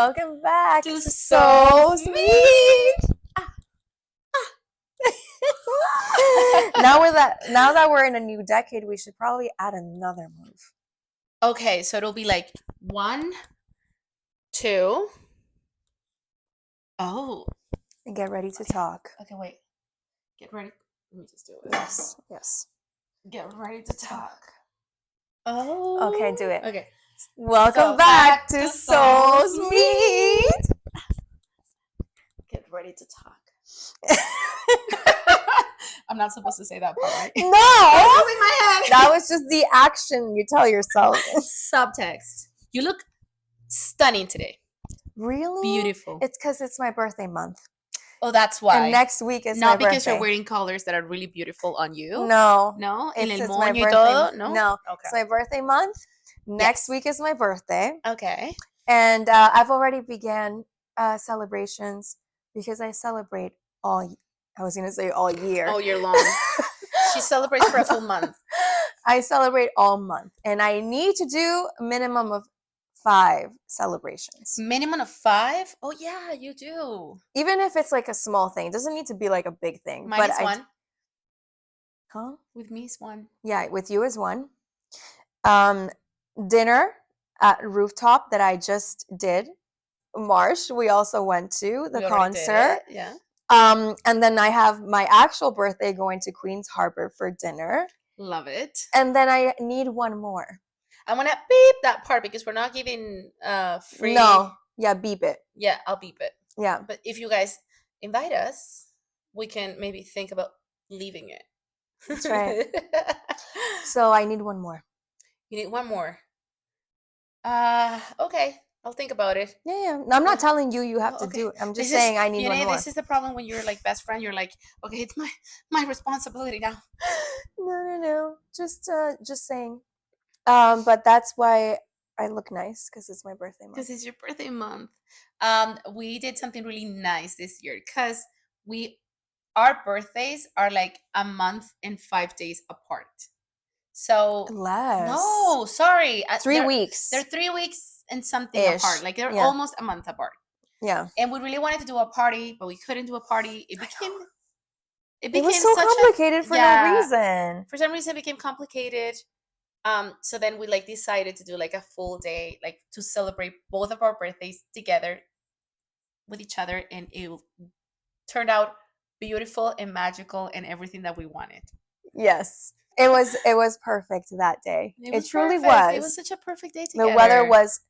Welcome back to to SoulsMeet. Now that we're in a new decade, we should probably add another move. Okay, so it'll be like 1, 2. Oh, And get ready to talk. okay, wait. Get ready. Let me just do it. Yes. Get ready to talk. Oh. Okay, do it. Okay. Welcome back to SoulsMeet. Get ready to talk. I'm not supposed to say that part, right? No, That was in my head. that was just the action you tell yourself. Subtext. You look stunning today. Really? Beautiful. It's because it's my birthday month. Oh, that's why. And next week is Not my because birthday. you're wearing colors that are really beautiful on you. No. No, en el It's my moño y birthday. todo. No. No. Okay. It's my birthday month. Next Yes. week is my birthday. Okay. And I've already began celebrations because I celebrate all year. All year long. She celebrates for a full month. I celebrate all month. And I need to do a minimum of 5 celebrations. Minimum of 5? Oh, yeah, you do. Even if it's like a small thing. It doesn't need to be like a big thing. Mine is 1. Huh? With me is 1. Yeah, with you is 1. Dinner at Rooftop that I just did. March, we also went to the concert. Yeah. And then I have my actual birthday going to Queens Harbor for dinner. Love it. And then I need 1 more. I'm going to beep that part because we're not giving free. No. Yeah, beep it. Yeah, I'll beep it. Yeah. But if you guys invite us, we can maybe think about leaving it. That's right. So I need 1 more. You need 1 more. Okay. I'll think about it. Yeah. No, I'm not telling you have to do it. I'm just saying I need 1 more. This is the problem when you're like best friend. You're like, okay, it's my responsibility now. No. Just saying. But that's why I look nice because it's my birthday month. Because it's your birthday month. We did something really nice this year because our birthdays are like a month and 5 days apart. So less. No, sorry. 3 weeks. They're 3 weeks and something Ish. apart. Like they're almost a month apart. Yeah. And we really wanted to do a party, but we couldn't do a party. It was so complicated for no reason. For some reason it became complicated. So then we like decided to do like a full day, like to celebrate both of our birthdays together with each other, and it turned out beautiful and magical and everything that we wanted. Yes. It was perfect that day. It truly perfect. was. It was such a perfect day together. The weather was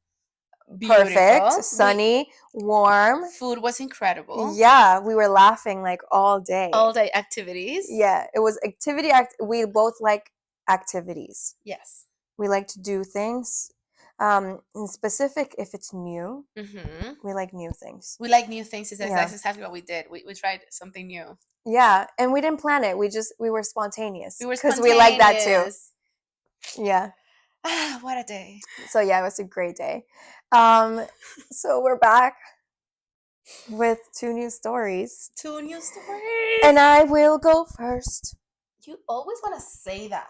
beautiful. Perfect, sunny, warm. Food was incredible. Yeah, we were laughing like all day. All day activities. Yeah, it was activity. We both like activities. Yes. We like to do things. In specific, if it's new, we like new things. We like new things. That's exactly what we did. We tried something new. Yeah, and we didn't plan it. We were spontaneous. Because we like that too. Yeah. What a day. So yeah, it was a great day. So we're back with 2 new stories. 2 new stories. And I will go first. You always want to say that.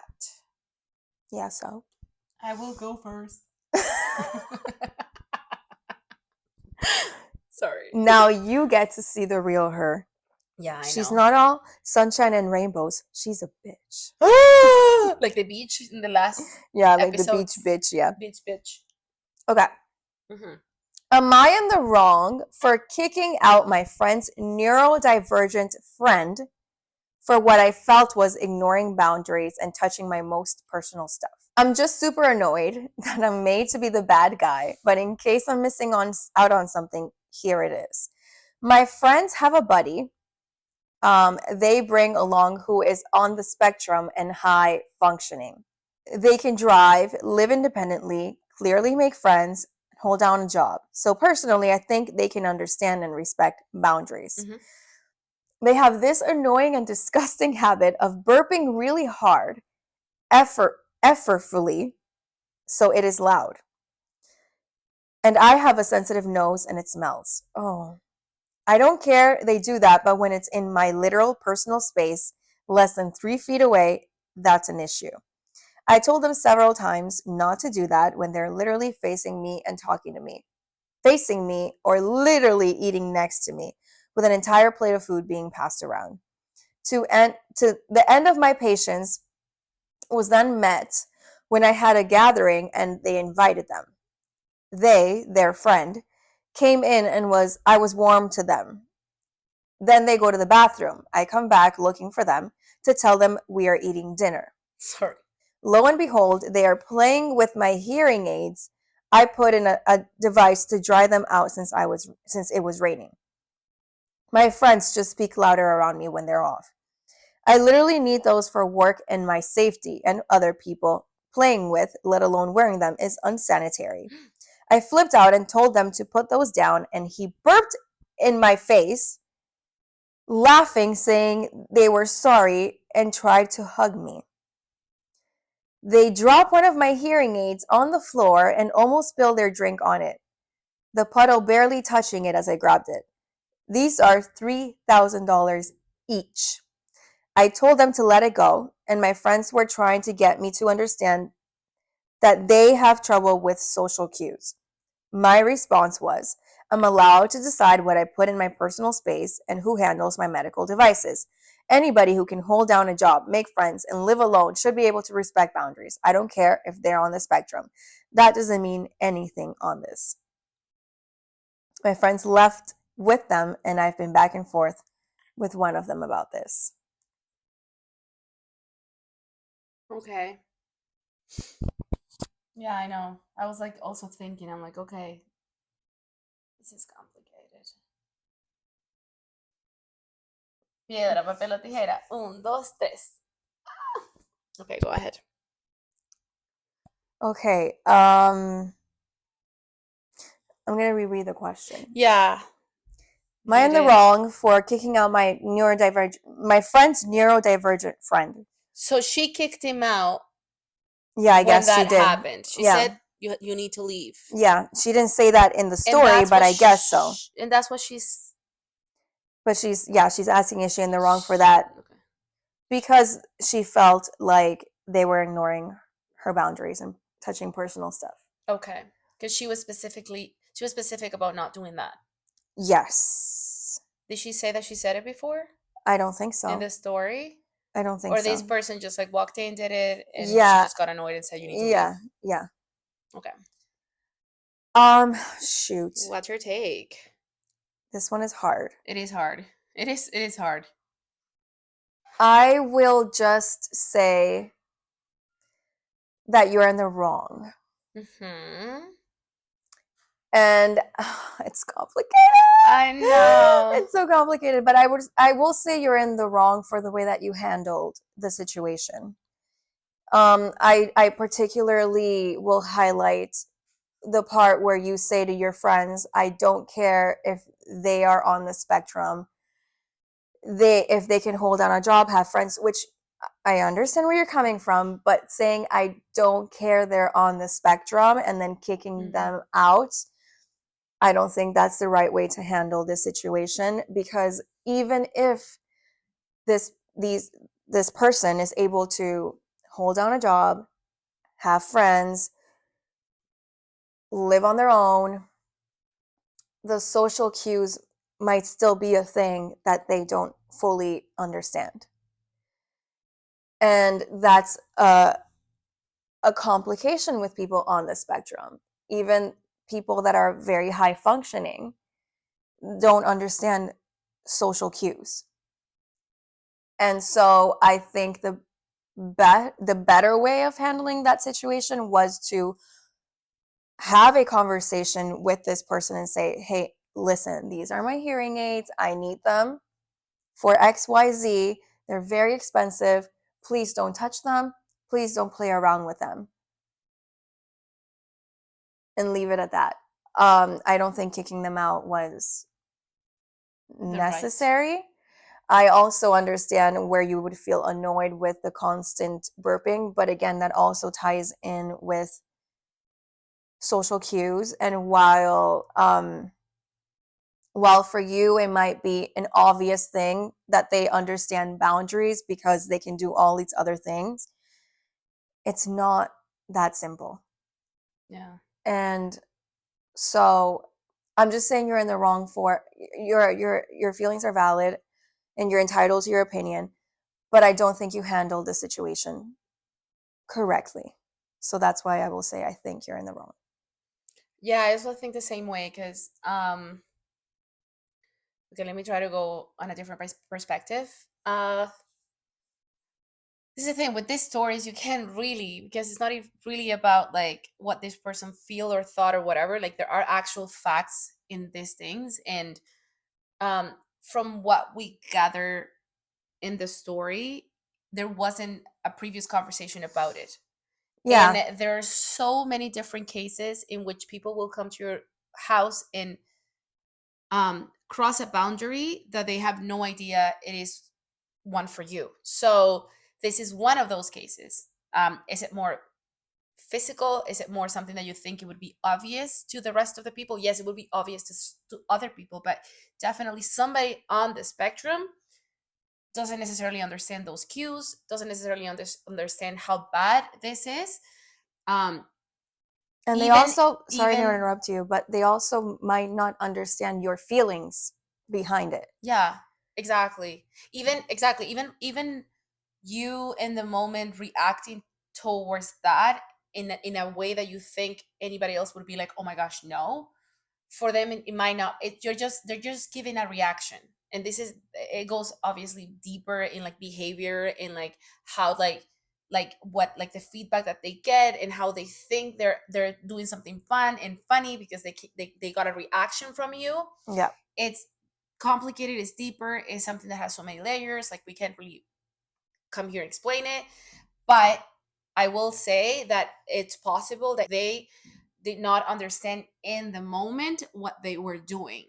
Yeah, so. I will go first. Sorry. Now you get to see the real her. Yeah, I know. She's not all sunshine and rainbows. She's a bitch. Like the beach in the last like episodes. The beach bitch, yeah. Beach bitch. Okay. Am I in the wrong for kicking out my friend's neurodivergent friend for what I felt was ignoring boundaries and touching my most personal stuff? I'm just super annoyed that I'm made to be the bad guy, but in case I'm missing out on something, here it is. My friends have a buddy they bring along who is on the spectrum and high functioning. They can drive, live independently, clearly make friends, hold down a job. So personally, I think they can understand and respect boundaries. They have this annoying and disgusting habit of burping really hard, effortfully, so it is loud. And I have a sensitive nose and it smells. Oh. I don't care they do that, but when it's in my literal personal space, less than 3 feet away, that's an issue. I told them several times not to do that when they're literally facing me and talking to me. facing me or literally eating next to me, with an entire plate of food being passed around. To the end of my patience was then met when I had a gathering and they invited them. Their friend, came in and I was warm to them. Then they go to the bathroom. I come back looking for them to tell them we are eating dinner. Sorry. Lo and behold, they are playing with my hearing aids. I put in a device to dry them out since it was raining. My friends just speak louder around me when they're off. I literally need those for work and my safety, and other people playing with, let alone wearing them, is unsanitary. I flipped out and told them to put those down, and he burped in my face, laughing, saying they were sorry, and tried to hug me. They dropped one of my hearing aids on the floor and almost spilled their drink on it, the puddle barely touching it as I grabbed it. These are $3,000 each. I told them to let it go, and my friends were trying to get me to understand that they have trouble with social cues. My response was, I'm allowed to decide what I put in my personal space and who handles my medical devices. Anybody who can hold down a job, make friends, and live alone should be able to respect boundaries. I don't care if they're on the spectrum. That doesn't mean anything on this. My friends left with them, and I've been back and forth with one of them about this. Okay. Yeah, I know. I was like also thinking, I'm like, okay, this is complicated. Piedra, papel o tijera. 1, 2, 3. Okay, go ahead. Okay, I'm going to reread the question. Yeah. Am I in the wrong for kicking out my friend's neurodivergent friend? So she kicked him out. Yeah, I guess she when that did. happened. She said you need to leave. Yeah, she didn't say that in the story, but I guess so. And that's what she's. But she's asking, is she in the wrong for that? Okay. Because she felt like they were ignoring her boundaries and touching personal stuff. Okay, because she was specific about not doing that. Yes. Did she say that she said it before? I don't think so. In the story? I don't think so. Or this person just like walked in, did it, and she just got annoyed and said you need to leave. Yeah. Okay. Shoot. What's your take? This one is hard. It is hard. It is hard. I will just say that you're in the wrong. Mm-hmm. And it's complicated. I know. It's so complicated, but I will say you're in the wrong for the way that you handled the situation. I particularly will highlight the part where you say to your friends, I don't care if they are on the spectrum. If they can hold down a job, have friends, which I understand where you're coming from, but saying I don't care they're on the spectrum and then kicking them out, I don't think that's the right way to handle this situation, because even if this person is able to hold down a job, have friends, live on their own, the social cues might still be a thing that they don't fully understand. And that's a complication with people on the spectrum. Even people that are very high functioning don't understand social cues. And so I think the better way of handling that situation was to have a conversation with this person and say, hey, listen, these are my hearing aids. I need them for XYZ. They're very expensive. Please don't touch them. Please don't play around with them. And leave it at that. I don't think kicking them out was necessary. Right. I also understand where you would feel annoyed with the constant burping, but again, that also ties in with social cues. And while for you it might be an obvious thing that they understand boundaries because they can do all these other things, it's not that simple. Yeah. And so I'm just saying you're in the wrong for your feelings are valid and you're entitled to your opinion, but I don't think you handled the situation correctly. So that's why I will say I think you're in the wrong. Yeah, I also think the same way because okay, let me try to go on a different perspective. This is the thing with these stories, you can't really, because it's not really about like what this person feel or thought or whatever. Like there are actual facts in these things, and from what we gather in the story, there wasn't a previous conversation about it. Yeah. And there are so many different cases in which people will come to your house and cross a boundary that they have no idea it is one for you. So this is one of those cases. Is it more physical? Is it more something that you think it would be obvious to the rest of the people? Yes, it would be obvious to other people, but definitely somebody on the spectrum doesn't necessarily understand those cues, doesn't necessarily understand how bad this is. Um, And they even also, sorry to even interrupt you, but they also might not understand your feelings behind it. Yeah, exactly. Even you in the moment reacting towards that in a way that you think anybody else would be like, oh my gosh, no. For them, it might not. They're just giving a reaction, and this is it goes obviously deeper in like behavior and like how like what like the feedback that they get and how they think they're doing something fun and funny because they got a reaction from you. Yeah. It's complicated, it's deeper, it's something that has so many layers, like we can't really come here and explain it. But I will say that it's possible that they did not understand in the moment what they were doing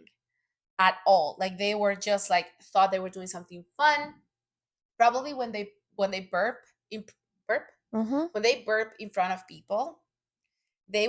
at all. Like they were just like thought they were doing something fun. Probably when they burp Mm-hmm. when they burp in front of people, they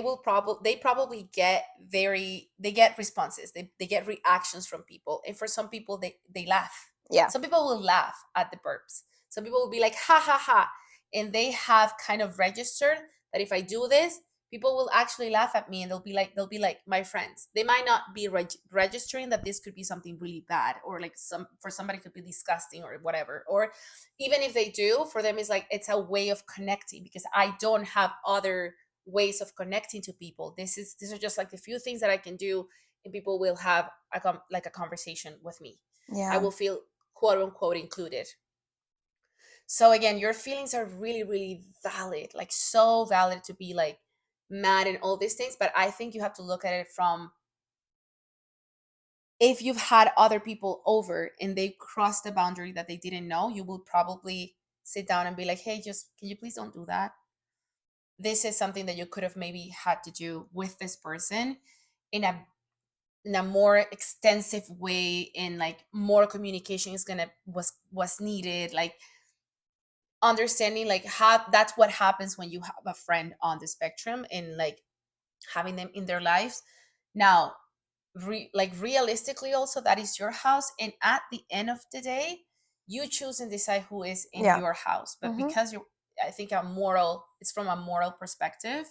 probably get they get responses, they get reactions from people, and for some people they laugh. Yeah. Some people will laugh at the burps, some people will be like ha ha ha, and they have kind of registered that if I do this, people will actually laugh at me, and they'll be like my friends. They might not be registering that this could be something really bad, or like some for somebody could be disgusting or whatever. Or even if they do, for them it's like it's a way of connecting because I don't have other ways of connecting to people. These are just like the few things that I can do, and people will have like a conversation with me. I Yeah. will feel quote unquote included. So again, your feelings are really really valid, like so valid to be like mad and all these things. But I think you have to look at it from, if you've had other people over and they crossed the boundary that they didn't know, you will probably sit down and be like, hey, just can you please don't do that. This is something that you could have maybe had to do with this person in a more extensive way, in like more communication is gonna was needed, like understanding like how that's what happens when you have a friend on the spectrum and like having them in their lives. Now like realistically also that is your house, and at the end of the day you choose and decide who is in Yeah. your house. But Mm-hmm. because you're, I think it's from a moral perspective,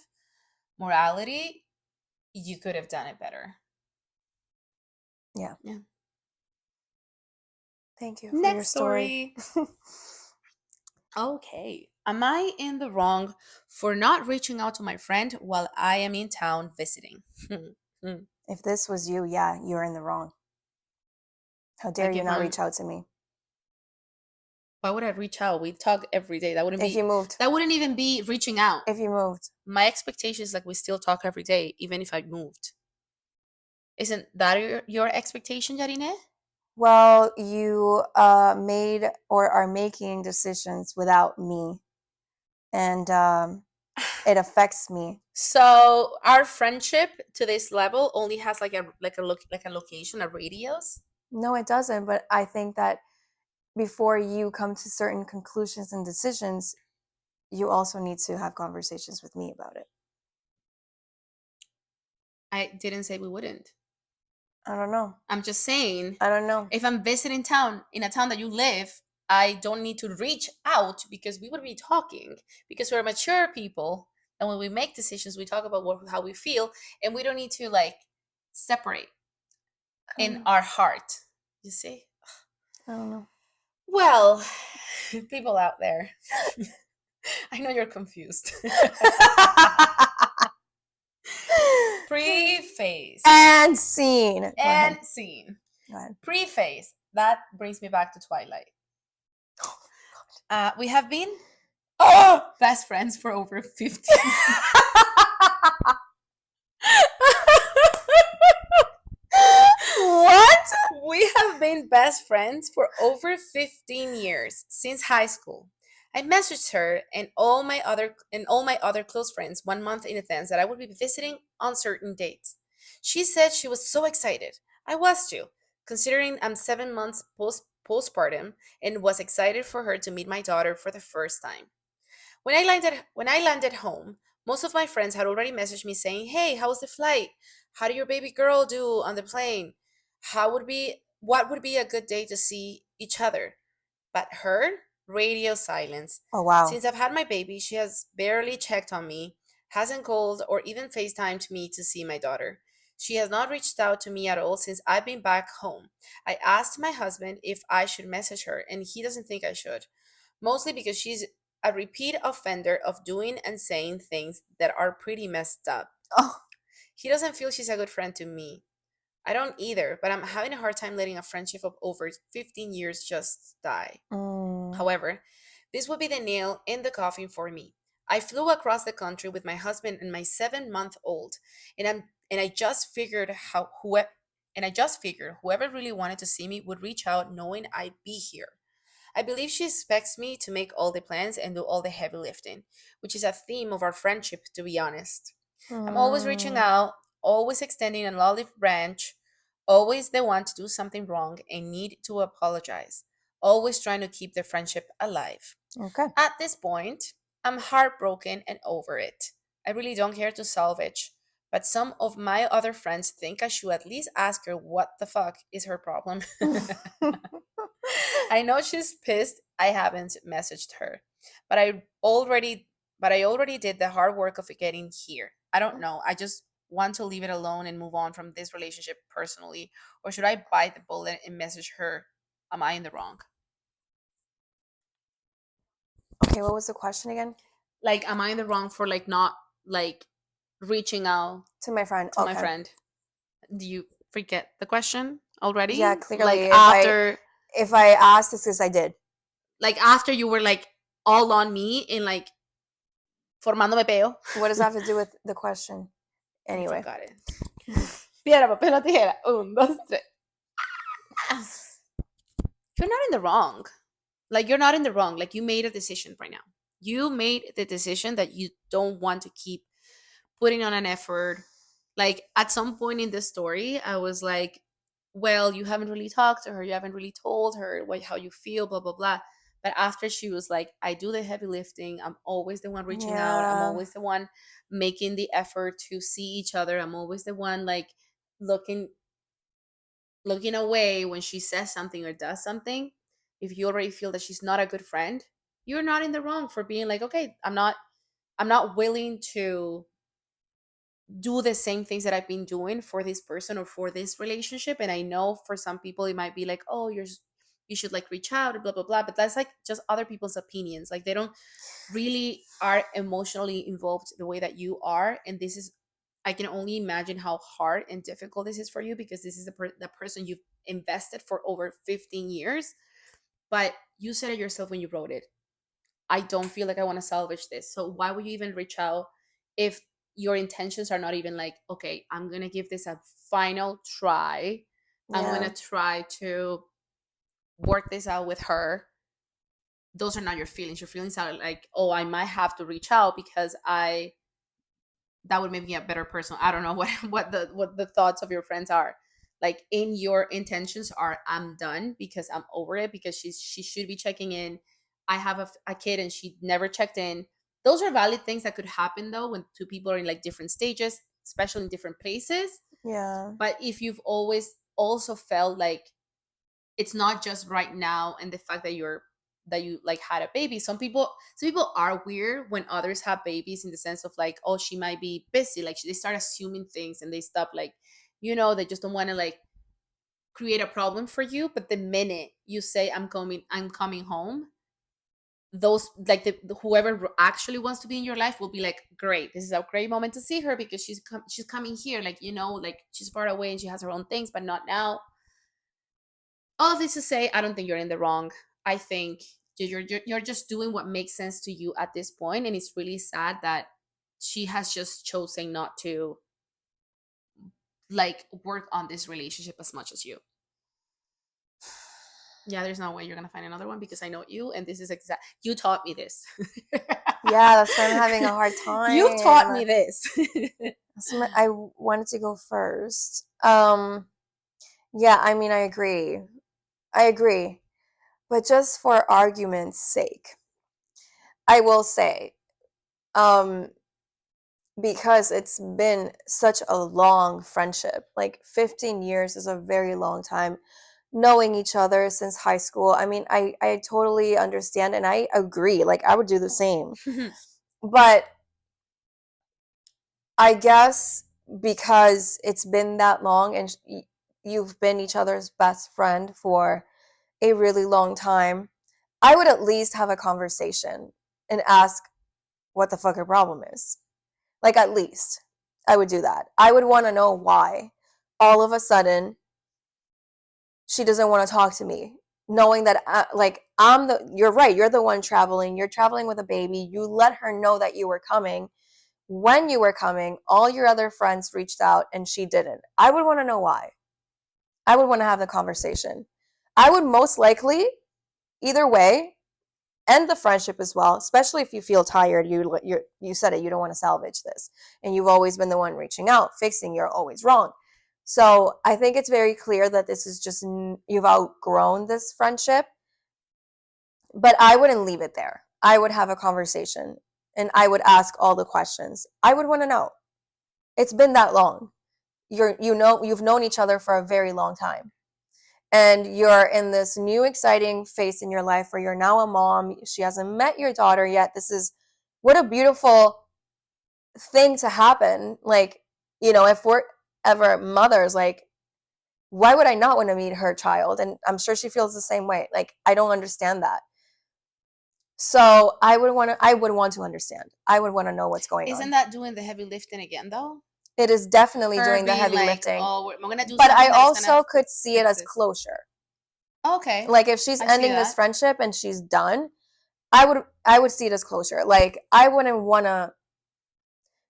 morality, you could have done it better. Yeah. Yeah. Thank you for your Next story. story. Okay. Am I in the wrong for not reaching out to my friend while I am in town visiting? If this was you, yeah, you're in the wrong. How dare Like you if not I'm, reach out to me? why would I reach out? We talk every day. If you moved. That wouldn't even be reaching out. If you moved. My expectation is like we still talk every day, even if I moved. Isn't that your expectation, Yarine? Well, you made or are making decisions without me, and it affects me. So our friendship to this level only has like a location, a radius. No, it doesn't. But I think that before you come to certain conclusions and decisions, you also need to have conversations with me about it. I didn't say we wouldn't. I don't know. I'm just saying, I don't know. if I'm visiting town in a town that you live, I don't need to reach out because we would be talking, because we're mature people, and when we make decisions we talk about how we feel, and we don't need to like separate. in our heart. You see? I don't know. Well, people out there, I know you're confused. Preface And scene. Go ahead. and scene. Go ahead. Preface. That brings me back to Twilight. We have been best friends for over 15 What? We have been best friends for over 15 years since high school. I messaged her and all my other close friends 1 month in advance that I would be visiting on certain dates. She said she was so excited. I was too, considering I'm 7 months postpartum and was excited for her to meet my daughter for the first time. When I landed home, most of my friends had already messaged me saying, "Hey, how was the flight? How did your baby girl do on the plane? What would be a good day to see each other?" But her radio silence. Oh, wow. Since I've had my baby, she has barely checked on me, hasn't called or even FaceTimed me to see my daughter. She has not reached out to me at all since I've been back home. I asked my husband if I should message her, and he doesn't think I should, mostly because she's a repeat offender of doing and saying things that are pretty messed up. Oh. He doesn't feel she's a good friend to me. I don't either, but I'm having a hard time letting a friendship of over 15 years just die. Mm. However, this would be the nail in the coffin for me. I flew across the country with my husband and my 7 month old, and I just figured whoever really wanted to see me would reach out knowing I'd be here. I believe she expects me to make all the plans and do all the heavy lifting, which is a theme of our friendship, to be honest. I'm always reaching Mm. out, always extending an olive branch, always the one to do something wrong and need to apologize, always trying to keep the friendship alive. Okay. At this point, I'm heartbroken and over it. I really don't care to salvage, but some of my other friends think I should at least ask her what the fuck is her problem. I know she's pissed I haven't messaged her, but I already did the hard work of getting here. I don't know. I just want to leave it alone and move on from this relationship personally, or should I bite the bullet and message her? Am I in the wrong? Okay, what was the question again? Like, am I in the wrong for like not like reaching out To my friend. to my Okay. friend? Do you forget the question already? Yeah, clearly. Like after If I asked this, because I did. like after you were like all on me and like formándome peo. What does that have to do with the question? I Anyway. forgot it. Piedra, papel o tijera. 1, 2, 3. You're not in the wrong. Like, you're not in the wrong. Like, you made a decision right now. You made the decision that you don't want to keep putting on an effort. Like, at some point in the story, I was like, well, you haven't really talked to her. You haven't really told her how you feel, blah, blah, blah. But after she was like, I do the heavy lifting. I'm always the one reaching out. I'm Yeah. always the one making the effort to see each other. I'm always the one like looking away when she says something or does something. If you already feel that she's not a good friend, you're not in the wrong for being like, okay, I'm not willing to do the same things that I've been doing for this person or for this relationship. And I know for some people it might be like, oh, you should like reach out and blah blah blah. But that's like just other people's opinions. Like, they don't really are emotionally involved the way that you are. And this is, I can only imagine how hard and difficult this is for you, because this is the person you've invested for over 15 years. But you said it yourself when you wrote it. I don't feel like I want to salvage this. So why would you even reach out if your intentions are not even like, okay, I'm going to give this a final try. I'm Yeah. going to try to work this out with her. Those are not your feelings. Your feelings are like, oh, I might have to reach out because that would make me a better person. I don't know what the thoughts of your friends are. Like, in your intentions are, I'm done because I'm over it, because she should be checking in. I have a kid and she never checked in. Those are valid things that could happen though when two people are in like different stages, especially in different places. Yeah. But if you've always also felt like it's not just right now, and the fact that you like had a baby, some people are weird when others have babies, in the sense of like, oh, she might be busy, like they start assuming things and they stop, like, they just don't want to like create a problem for you, but the minute you say I'm coming home, those like whoever actually wants to be in your life will be like, great, this is a great moment to see her because she's coming here, like, you know, like she's far away and she has her own things, but not now. All of this to say, I don't think you're in the wrong. I think you're just doing what makes sense to you at this point, and it's really sad that she has just chosen not to like work on this relationship as much as you. Yeah, there's no way you're gonna find another one because I know you, and this is exact. You taught me this. Yeah, that's why I'm having a hard time. You've taught me this. I wanted to go first. Yeah, I mean, I agree. But just for argument's sake, I will say, because it's been such a long friendship, like 15 years is a very long time, knowing each other since high school. I mean, I totally understand and I agree. Like, I would do the same. But I guess because it's been that long and you've been each other's best friend for a really long time, I would at least have a conversation and ask what the fuck her problem is. Like, at least I would do that. I would want to know why all of a sudden she doesn't want to talk to me, knowing that you're right, you're the one traveling, you're traveling with a baby. You let her know that you were coming. When you were coming, all your other friends reached out and she didn't. I would want to know why. I would want to have the conversation. I would most likely, either way, end the friendship as well, especially if you feel tired. You said it, you don't want to salvage this, and you've always been the one reaching out, fixing, you're always wrong. So I think it's very clear that this is just, you've outgrown this friendship, but I wouldn't leave it there. I would have a conversation and I would ask all the questions. I would want to know. It's been that long. You've known each other for a very long time. And you're in this new exciting phase in your life where you're now a mom. She hasn't met your daughter yet. This is, what a beautiful thing to happen. Like, if we're ever mothers, like, why would I not want to meet her child? And I'm sure she feels the same way. Like, I don't understand that. So I would want to understand. I would want to know what's going on. Isn't that doing the heavy lifting again, though? It is definitely doing the heavy lifting. Oh, I'm gonna do but something I also could see it as closure. Okay. Like, if she's ending this friendship and she's done, I would see it as closure. Like, I wouldn't want to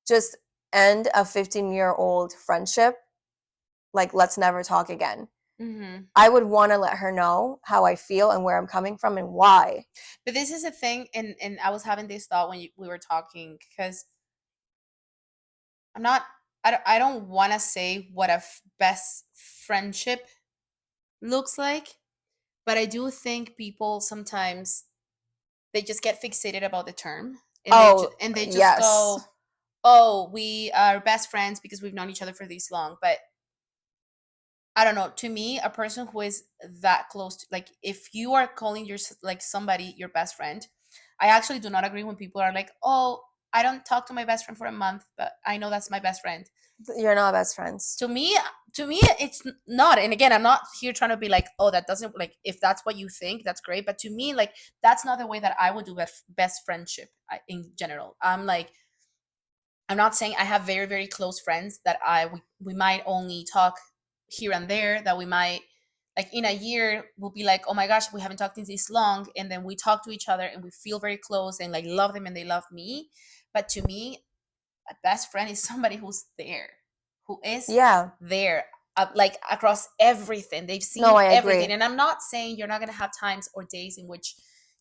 just end a 15-year-old friendship. Like, let's never talk again. Mm-hmm. I would want to let her know how I feel and where I'm coming from and why. But this is a thing, and I was having this thought when we were talking, because I don't want to say what a best friendship looks like, but I do think people sometimes, they just get fixated about the term, and they just go, oh, we are best friends because we've known each other for this long. But I don't know, to me, a person who is that close to, like, if you are calling somebody your best friend, I actually do not agree when people are like, oh, I don't talk to my best friend for a month, but I know that's my best friend. You're not best friends. To me, it's not. And again, I'm not here trying to be like, oh, that doesn't, like, if that's what you think, that's great. But to me, like, that's not the way that I would do best friendship in general. I'm not saying I have very, very close friends that we might only talk here and there, that we might, like, in a year we'll be like, oh my gosh, we haven't talked in this long, and then we talk to each other and we feel very close and like love them and they love me. But to me, a best friend is somebody who's there, who is there, like, across everything. They've seen everything. Agree. And I'm not saying you're not going to have times or days in which,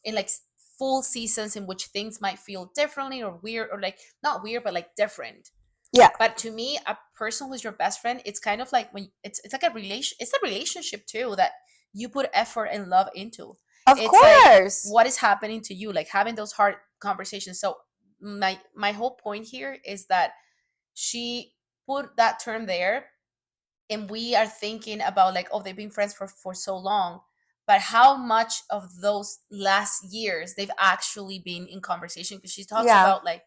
in like full seasons, in which things might feel differently or weird, or like not weird, but like different. Yeah. But to me, a person who's your best friend, it's kind of like when it's like it's a relationship too, that you put effort and love into. Of course. Like, what is happening to you? Like, having those hard conversations. So my whole point here is that she put that term there, and we are thinking about like, oh, they've been friends for so long, but how much of those last years they've actually been in conversation? Because she talks about like,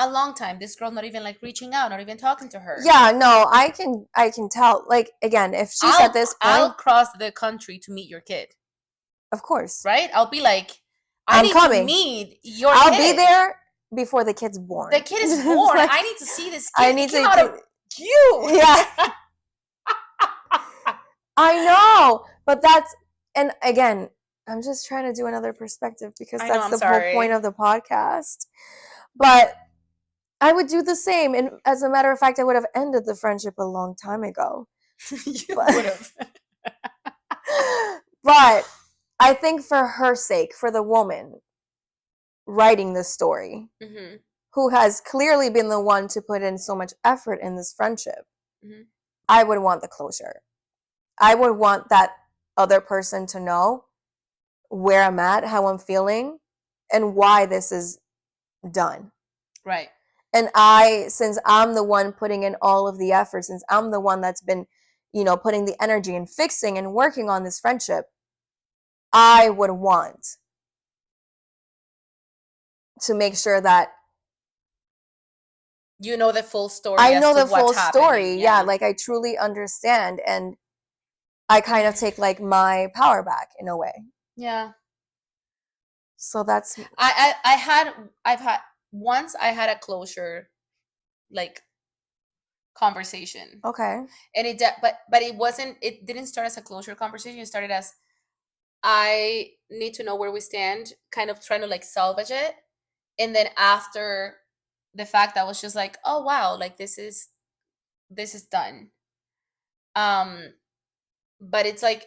a long time. This girl not even like reaching out, not even talking to her. Yeah, no, I can tell. Like, again, if she's at this point, I'll cross the country to meet your kid. Of course. Right? I'll be like, I'm need coming. to meet your I'll kid. be there before the kid's born. The kid is born. Like, I need to see this kid. I need It came to out of you. Yeah. I know. But that's, and again, I'm just trying to do another perspective because that's the whole point of the podcast. But I would do the same. And as a matter of fact, I would have ended the friendship a long time ago. You would have. But I think for her sake, for the woman writing this story, Mm-hmm. who has clearly been the one to put in so much effort in this friendship, Mm-hmm. I would want the closure. I would want that other person to know where I'm at, how I'm feeling, and why this is done. Right. And since I'm the one putting in all of the effort, since I'm the one that's been, putting the energy and fixing and working on this friendship, I would want to make sure that you know the full story. I know the full story. Yeah, like I truly understand, and I kind of take like my power back in a way. Yeah. So that's I had a closure, like, conversation. okay. And it didn't start as a closure conversation. It started as, I need to know where we stand, kind of trying to like salvage it. And then after the fact, I was just like, oh wow, like this is done. But it's like,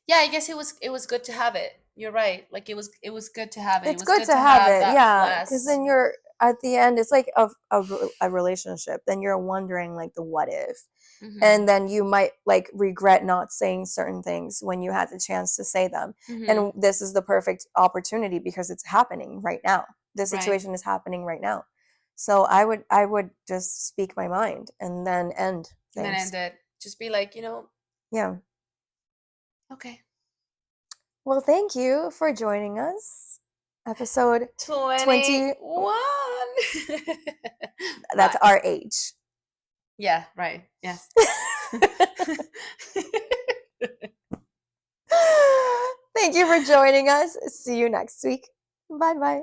yeah, I guess it was good to have it. You're right. Like it was good to have it. It's good to have it, yeah. Because then you're at the end, it's like a relationship. Then you're wondering like the what if, mm-hmm. and then you might like regret not saying certain things when you had the chance to say them. Mm-hmm. And this is the perfect opportunity because it's happening right now. This situation is happening right now. So I would just speak my mind and then end things. And then end it. Just be like, yeah. Okay. Well, thank you for joining us. Episode 21. That's our age. Yeah, right. Yes. Thank you for joining us. See you next week. Bye-bye.